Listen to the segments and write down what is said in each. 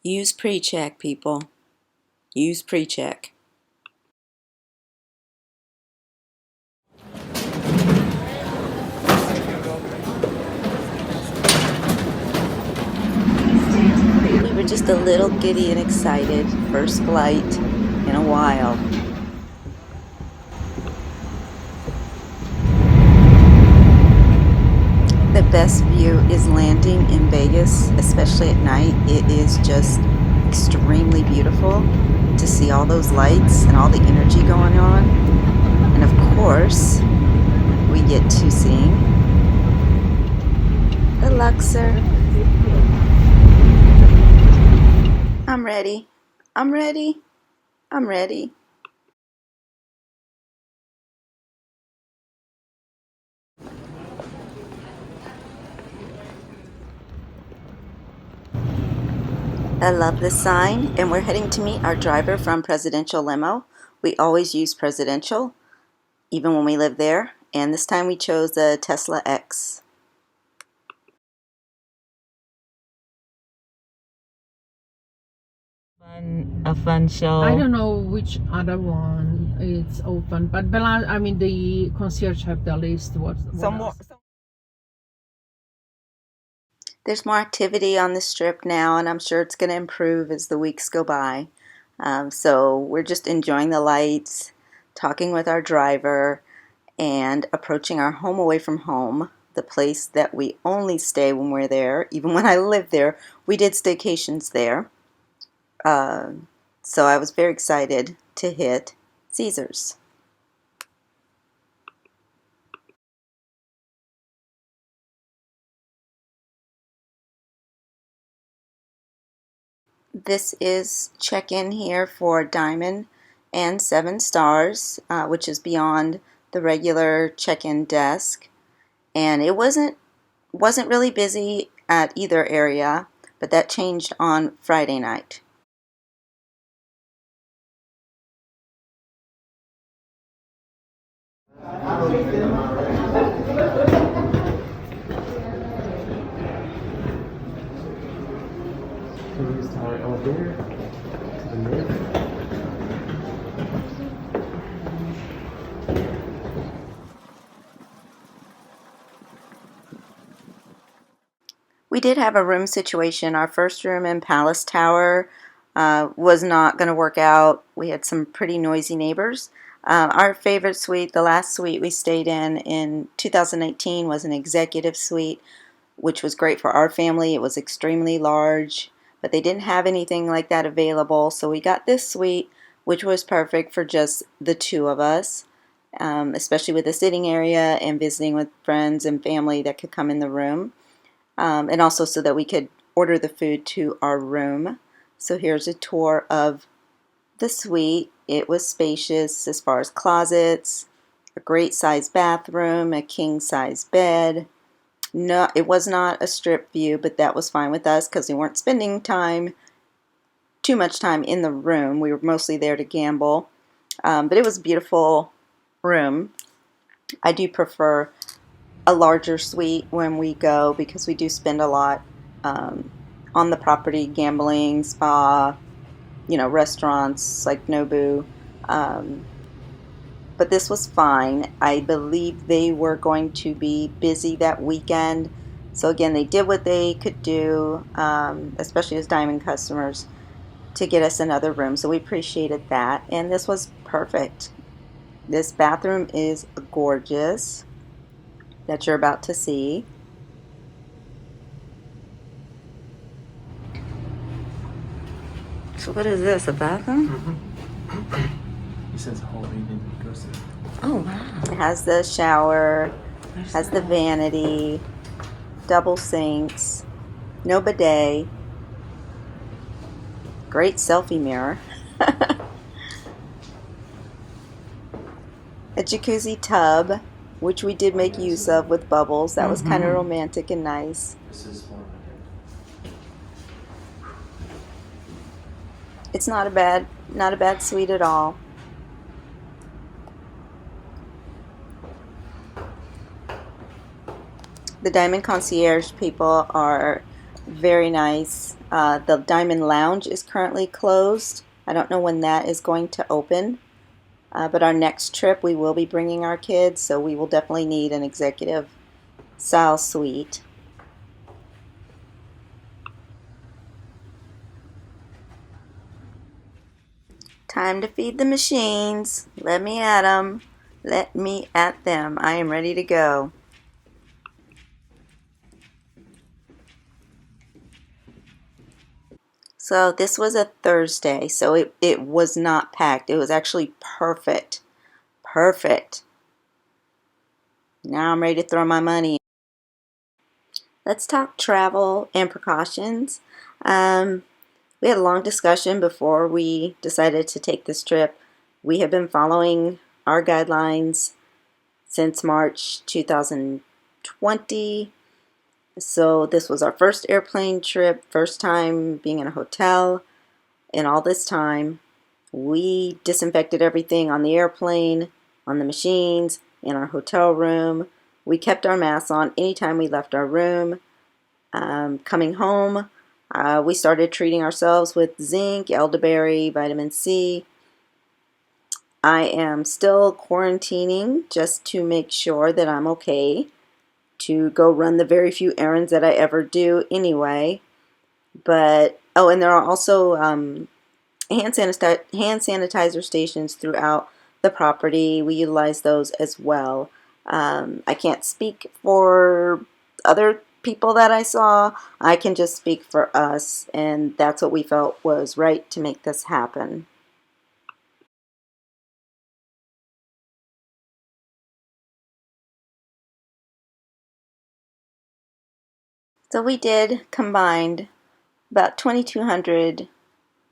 Use pre-check, people. Use pre-check. We were just a little giddy and excited. First flight in a while. The best view is landing in Vegas, especially at night. It is just extremely beautiful to see all those lights and all the energy going on. And of course, we get to sing the Luxor. I'm ready. I'm ready. I'm ready. I love this sign, and we're heading to meet our driver from Presidential Limo. We always use Presidential, even when we live there, and this time we chose the Tesla X. A fun show. I don't know which other one is open, but I mean the concierge have the list. What else? There's more activity on the strip now, and I'm sure it's going to improve as the weeks go by. So we're just enjoying the lights, talking with our driver, and approaching our home away from home, the place that we only stay when we're there. Even when I lived there, we did staycations there. So I was very excited to hit Caesars. This is check-in here for Diamond and 7 stars, which is beyond the regular check-in desk. And it wasn't really busy at either area, but that changed on Friday night. Use our elevator to the north. We did have a room situation. Our first room in Palace Tower was not going to work out. We had some pretty noisy neighbors. Our favorite suite, the last suite we stayed in 2019, was an executive suite, which was great for our family. It was extremely large, but they didn't have anything like that available. So we got this suite, which was perfect for just the two of us, especially with the sitting area and visiting with friends and family that could come in the room. And also so that we could order the food to our room. So here's a tour of the suite. It was spacious as far as closets, a great size bathroom, a king size bed. No, it was not a strip view, but that was fine with us because we weren't spending too much time in the room. We were mostly there to gamble. But it was a beautiful room. I do prefer a larger suite when we go because we do spend a lot on the property, gambling, spa, restaurants like Nobu. But this was fine. I believe they were going to be busy that weekend. So again, they did what they could do, especially as Diamond customers, to get us another room. So we appreciated that. And this was perfect. This bathroom is gorgeous that you're about to see. So what is this, a bathroom? He says hallway and goes to. Oh, wow. It has the shower, has the vanity, double sinks, no bidet, great selfie mirror, a jacuzzi tub, which we did make use of with bubbles. That was kind of romantic and nice. This is one. It's not a bad suite at all. The Diamond Concierge people are Very nice. The Diamond Lounge is currently closed. I don't know when that is going to open. But our next trip, we will be bringing our kids, so we will definitely need an executive style suite. Time to feed the machines. Let me at them. Let me at them. I am ready to go. So this was a Thursday, so it was not packed. It was actually perfect. Perfect. Now I'm ready to throw my money. Let's talk travel and precautions. Um, we had a long discussion before we decided to take this trip. We have been following our guidelines since March 2020. So this was our first airplane trip, first time being in a hotel. And all this time, we disinfected everything on the airplane, on the machines, in our hotel room. We kept our masks on anytime we left our room. Coming home, we started treating ourselves with zinc, elderberry, vitamin C. I am still quarantining just to make sure that I'm okay to go run the very few errands that I ever do anyway. But, oh, and there are also hand sanitizer stations throughout the property. We utilize those as well. I can't speak for other people that I saw. I can just speak for us, and that's what we felt was right to make this happen. So we did combined about 2,200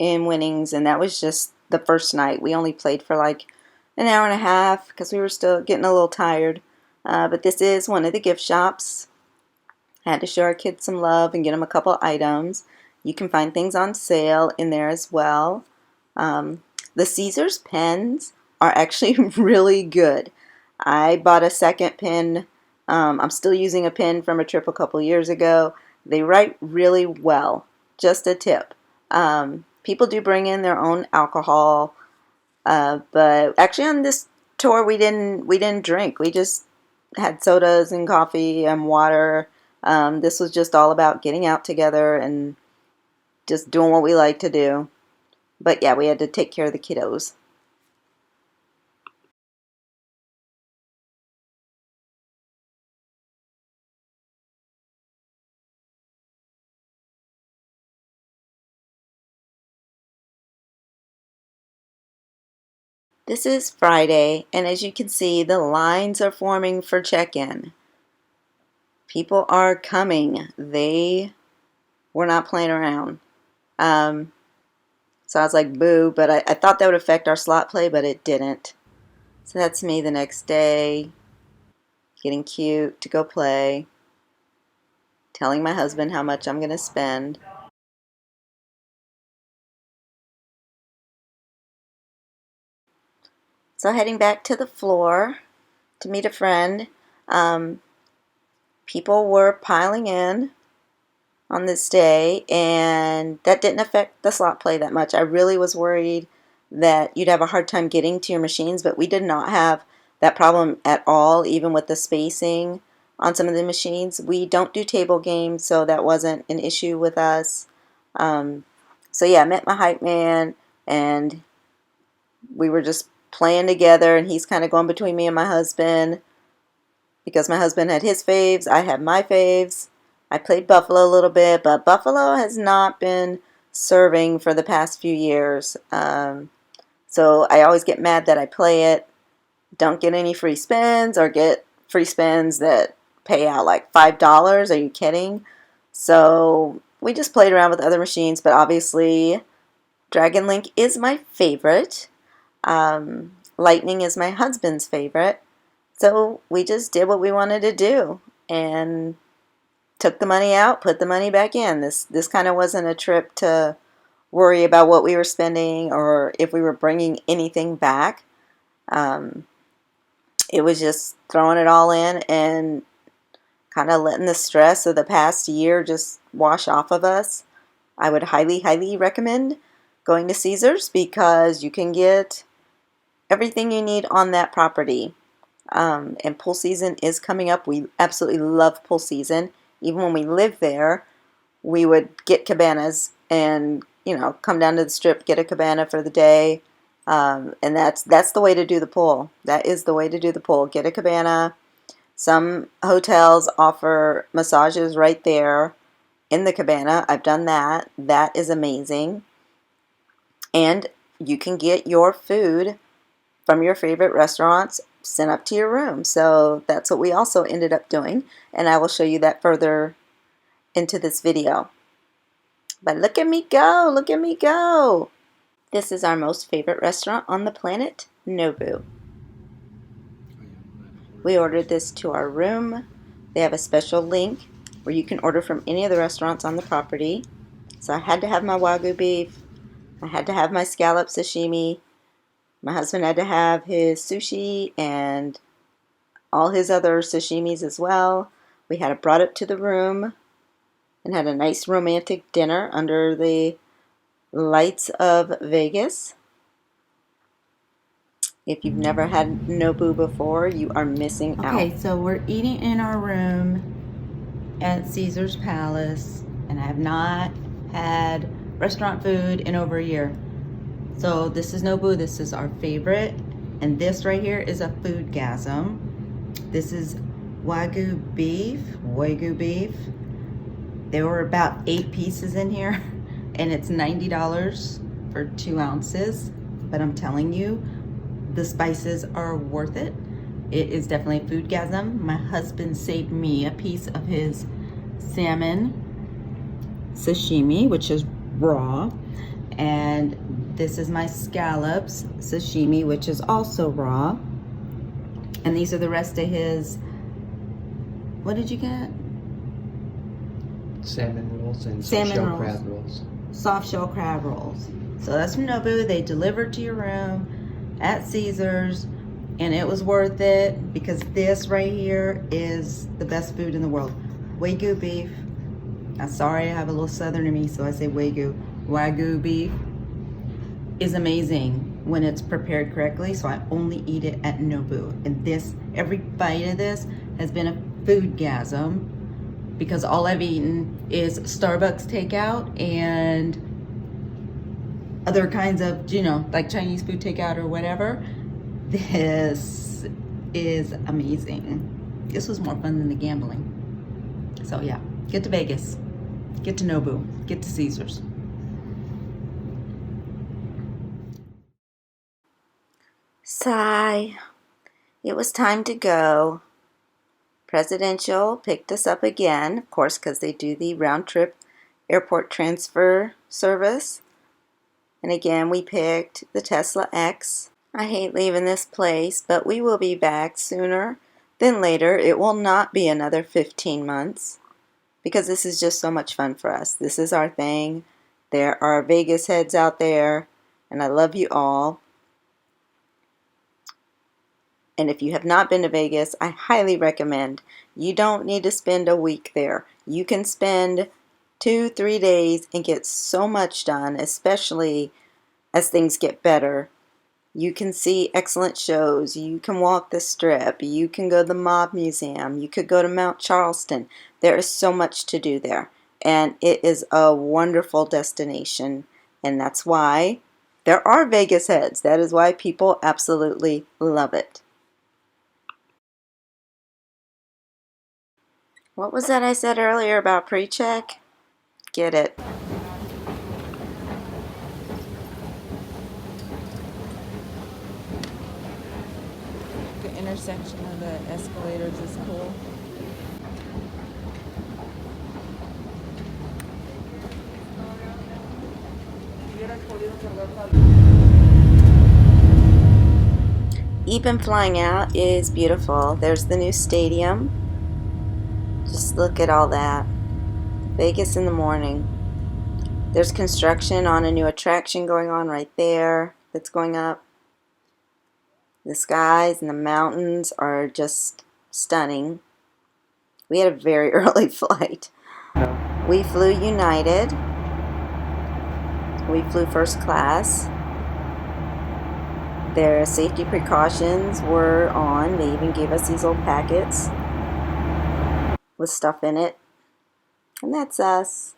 in winnings, and that was just the first night. We only played for like an hour and a half because we were still getting a little tired. But this is one of the gift shops. Had to show our kids some love and get them a couple items. You can find things on sale in there as well. The Caesars pens are actually really good. I bought a second pen. I'm still using a pen from a trip a couple years ago. They write really well. Just a tip. People do bring in their own alcohol, but actually on this tour we didn't drink. We just had sodas and coffee and water. This was just all about getting out together and just doing what we like to do. But yeah, we had to take care of the kiddos. This is Friday, and as you can see, the lines are forming for check-in. People are coming. They were not playing around. Um, so I was like, boo, but I thought that would affect our slot play, but it didn't. So that's me the next day, getting cute to go play, telling my husband how much I'm going to spend. So heading back to the floor to meet a friend. Um, People were piling in on this day, and that didn't affect the slot play that much. I really was worried that you'd have a hard time getting to your machines, but we did not have that problem at all, even with the spacing on some of the machines. We don't do table games, so that wasn't an issue with us. Um, so yeah, I met my hype man, and we were just playing together, and he's kind of going between me and my husband because my husband had his faves, I had my faves. I played Buffalo a little bit, but Buffalo has not been serving for the past few years. So I always get mad that I play it, don't get any free spins, or get free spins that pay out like $5. Are you kidding? So we just played around with other machines, but obviously Dragon Link is my favorite. Lightning is my husband's favorite. So we just did what we wanted to do and took the money out, put the money back in. This kind of wasn't a trip to worry about what we were spending or if we were bringing anything back. Um, it was just throwing it all in and kind of letting the stress of the past year just wash off of us, I would highly, highly recommend going to Caesars because you can get everything you need on that property. And pool season is coming up. We absolutely love pool season. Even when we lived there, we would get cabanas and, come down to the strip, get a cabana for the day. And that's the way to do the pool. That is the way to do the pool. Get a cabana. Some hotels offer massages right there in the cabana. I've done that. That is amazing. And you can get your food from your favorite restaurants sent up to your room. So that's what we also ended up doing. And I will show you that further into this video. But look at me go. Look at me go. This is our most favorite restaurant on the planet, Nobu. We ordered this to our room. They have a special link where you can order from any of the restaurants on the property. So I had to have my Wagyu beef. I had to have my scallop sashimi. My husband had to have his sushi and all his other sashimis as well. We had it brought up to the room and had a nice romantic dinner under the lights of Vegas. If you've never had Nobu before, you are missing out. Okay, so we're eating in our room at Caesar's Palace, and I have not had restaurant food in over a year. So this is Nobu, this is our favorite, and this right here is a foodgasm. This is Wagyu beef. There were about 8 pieces in here, and it's $90 for 2 ounces, but I'm telling you, the spices are worth it. It is definitely a foodgasm. My husband saved me a piece of his salmon sashimi, which is raw, and this is my scallops sashimi, which is also raw, and these are the rest of his, what did you get? Salmon rolls and soft shell crab rolls. Soft shell crab rolls. So that's from Nobu. They delivered to your room at Caesars, and it was worth it because this right here is the best food in the world. Wagyu beef. I'm sorry, I have a little southern in me, so I say Wagyu. Wagyu beef is amazing when it's prepared correctly, so I only eat it at Nobu. And this, every bite of this has been a foodgasm because all I've eaten is Starbucks takeout and other kinds of, like Chinese food takeout or whatever. This is amazing. This was more fun than the gambling. So yeah, get to Vegas, get to Nobu, get to Caesars. Sigh. It was time to go. Presidential picked us up again, of course, because they do the round trip airport transfer service. And again, we picked the Tesla X. I hate leaving this place, but we will be back sooner than later. It will not be another 15 months because this is just so much fun for us. This is our thing. There are Vegas heads out there, and I love you all. And if you have not been to Vegas, I highly recommend. You don't need to spend a week there. You can spend 2-3 days and get so much done, especially as things get better. You can see excellent shows. You can walk the strip. You can go to the Mob Museum. You could go to Mount Charleston. There is so much to do there. And it is a wonderful destination. And that's why there are Vegas heads. That is why people absolutely love it. What was that I said earlier about pre-check? Get it. The intersection of the escalators is cool. Even flying out is beautiful. There's the new stadium. Just look at all that. Vegas in the morning. There's construction on a new attraction going on right there that's going up. The skies and the mountains are just stunning. We had a very early flight. We flew United. We flew first class. Their safety precautions were on. They even gave us these old packets with stuff in it. And that's us.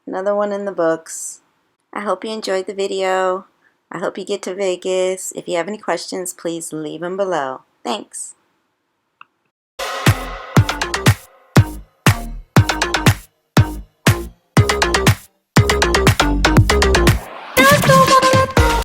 Another one in the books. I hope you enjoyed the video. I hope you get to Vegas. If you have any questions, please leave them below. Thanks.